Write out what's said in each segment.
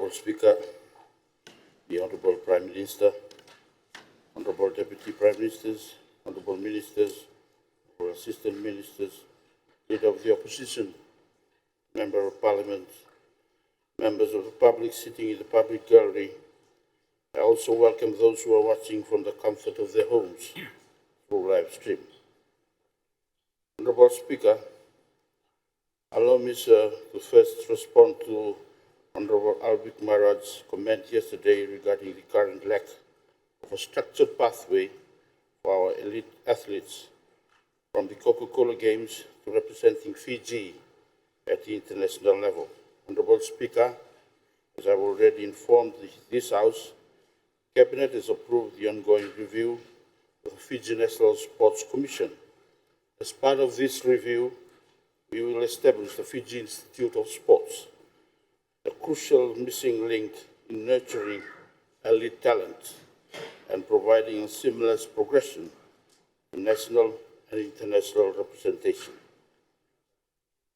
Honorable Speaker, the Honorable Prime Minister, Honorable Deputy Prime Ministers, Honorable Ministers, or Assistant Ministers, Leader of the Opposition, Member of Parliament, members of the public sitting in the public gallery. I also welcome those who are watching from the comfort of their homes through live stream. Honorable Speaker, allow me, sir, to first respond to Honorable Albik Marad's comment yesterday regarding the current lack of a structured pathway for our elite athletes from the Coca-Cola Games to representing Fiji at the international level. Honorable Speaker, as I've already informed this House, Cabinet has approved the ongoing review of the Fiji National Sports Commission. As part of this review, we will establish the Fiji Institute of Sports, a crucial missing link in nurturing elite talent and providing a seamless progression to national and international representation.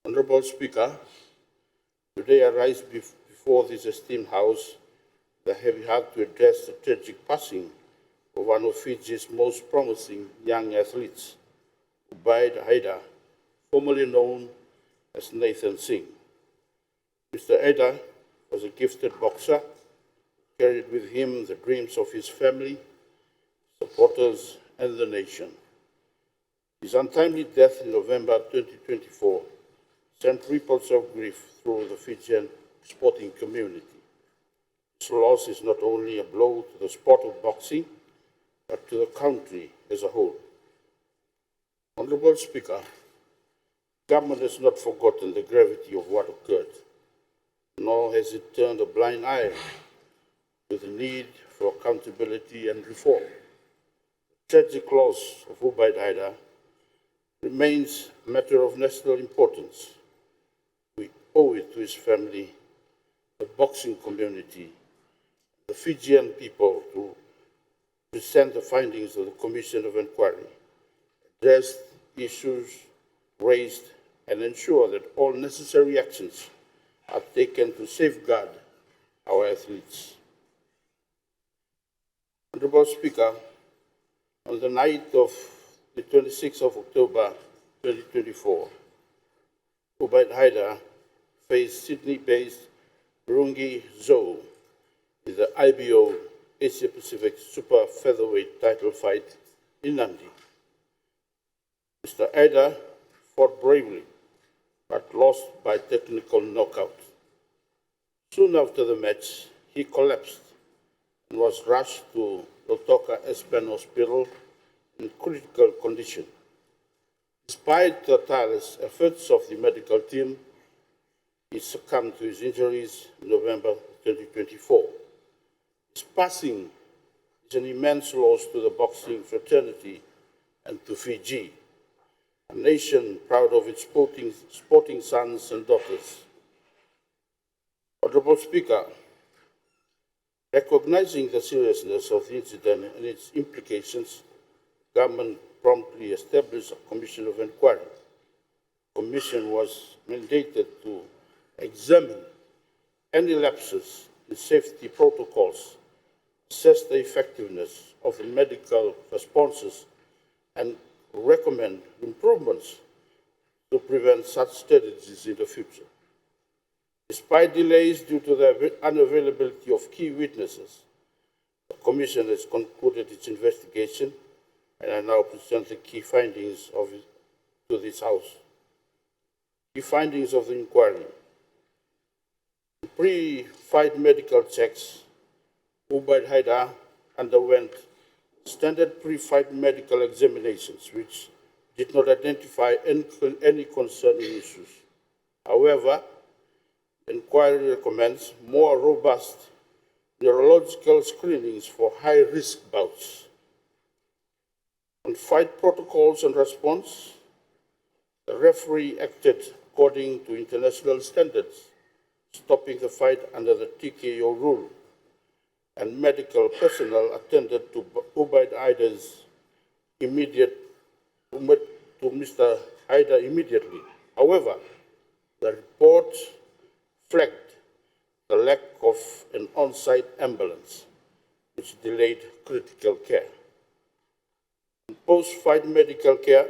Honorable Speaker, today I rise before this esteemed House with a heavy heart to address the tragic passing of one of Fiji's most promising young athletes, Ubaid Haida, formerly known as Nathan Singh. Mr. Haida was a gifted boxer, carried with him the dreams of his family, supporters, and the nation. His untimely death in November 2024 sent ripples of grief through the Fijian sporting community. This loss is not only a blow to the sport of boxing, but to the country as a whole. Honorable Speaker, government has not forgotten the gravity of what occurred, nor has it turned a blind eye to the need for accountability and reform. The tragic loss of Ubaid Haida remains a matter of national importance. We owe it to his family, the boxing community, the Fijian people to present the findings of the Commission of Inquiry, address issues raised, and ensure that all necessary actions are taken to safeguard our athletes. Honorable Speaker, on the night of the 26th of October 2024, Ubaid Haida faced Sydney-based Rungi Zhou in the IBO Asia Pacific Super Featherweight title fight in Nandi. Mr. Haida fought bravely, but lost by technical knockout. Soon after the match, he collapsed and was rushed to Lotoka Espan Hospital in critical condition. Despite the tireless efforts of the medical team, he succumbed to his injuries in November 2024. His passing is an immense loss to the boxing fraternity and to Fiji, a nation proud of its sporting sons and daughters. Honorable Speaker, recognizing the seriousness of the incident and its implications, government promptly established a commission of inquiry. The commission was mandated to examine any lapses in safety protocols, assess the effectiveness of the medical responses, and recommend improvements to prevent such tragedies in the future. Despite delays due to the unavailability of key witnesses, the Commission has concluded its investigation, and I now present the key findings of it to this House. Key findings of the inquiry. In pre-fight medical checks, Ubaid Haida underwent standard pre-fight medical examinations, which did not identify any concerning issues. However, the inquiry recommends more robust neurological screenings for high-risk bouts. On fight protocols and response, the referee acted according to international standards, stopping the fight under the TKO rule, and medical personnel attended to Ubaid Haida's to Mr. Haida immediately. However, the report flagged the lack of on-site ambulance, which delayed critical care. In post-fight medical care,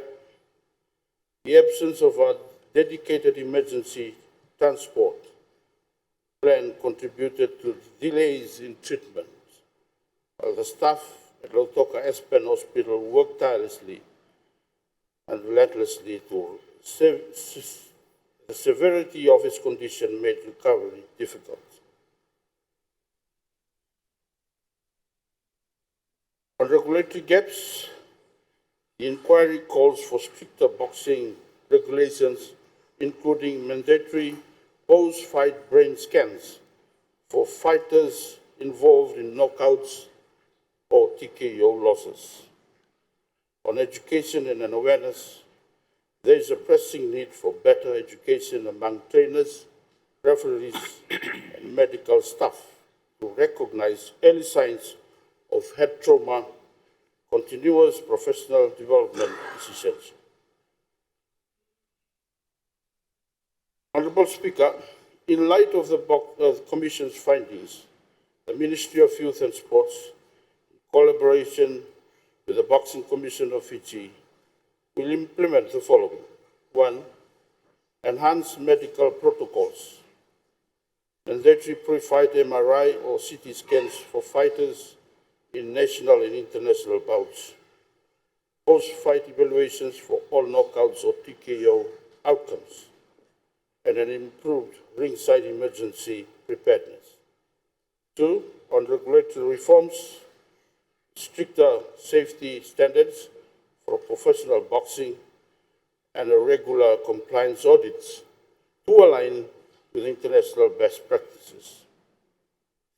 the absence of a dedicated emergency transport plan contributed to delays in treatment, while the staff at Lautoka Aspen Hospital worked tirelessly and relentlessly to the severity of his condition made recovery difficult. On regulatory gaps, the inquiry calls for stricter boxing regulations, including mandatory post-fight brain scans for fighters involved in knockouts or TKO losses. On education and awareness, there is a pressing need for better education among trainers, referees, and medical staff to recognize early signs of head trauma. Continuous professional development is essential. Honourable Speaker, in light of the Commission's findings, the Ministry of Youth and Sports, in collaboration with the Boxing Commission of Fiji, will implement the following. 1. Enhance medical protocols. Mandatory pre-fight MRI or CT scans for fighters in national and international bouts. Post-fight evaluations for all knockouts or TKO outcomes. And an improved ringside emergency preparedness. 2. On regulatory reforms, stricter safety standards for professional boxing and a regular compliance audits to align with international best practices.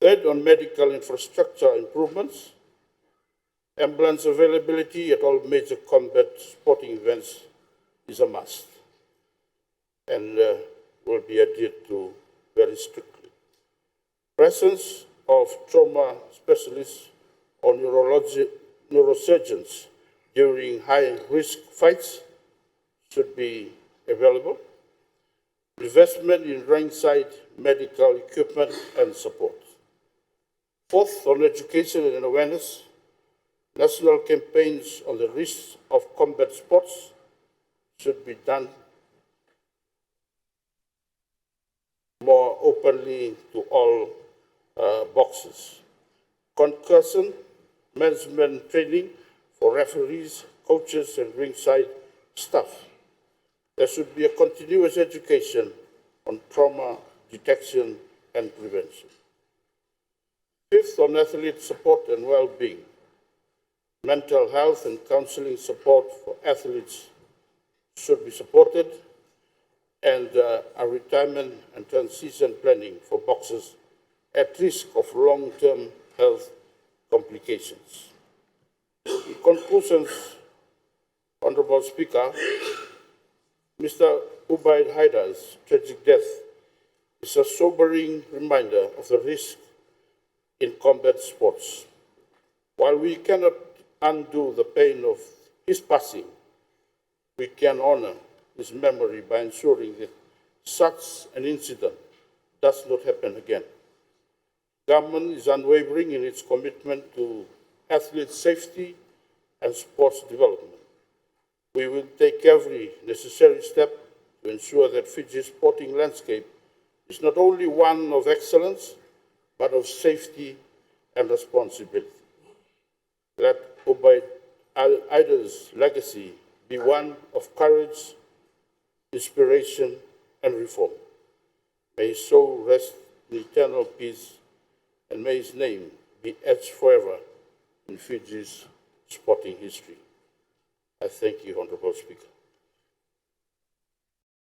3rd, on medical infrastructure improvements, ambulance availability at all major combat sporting events is a must and will be adhered to very strictly. Presence of trauma specialists or neurosurgeons during high-risk fights should be available. Investment in ringside medical equipment and support. 4th, on education and awareness, national campaigns on the risks of combat sports should be done more openly to all boxers. Concussion management training for referees, coaches, and ringside staff. There should be a continuous education on trauma detection and prevention. 5th, on athlete support and well-being. Mental health and counseling support for athletes should be supported, and a retirement and transition planning for boxers at risk of long-term health complications. In conclusions, Honourable Speaker, Mr. Ubaid Haidar's tragic death is a sobering reminder of the risk in combat sports. While we cannot undo the pain of his passing, we can honour his memory by ensuring that such an incident does not happen again. Government is unwavering in its commitment to athlete safety and sports development. We will take every necessary step to ensure that Fiji's sporting landscape is not only one of excellence, but of safety and responsibility. Let Ubaid Haidar's legacy be one of courage, inspiration, and reform. May his soul rest in eternal peace, and may his name be etched forever in Fiji's sporting history. I thank you, Honourable Speaker.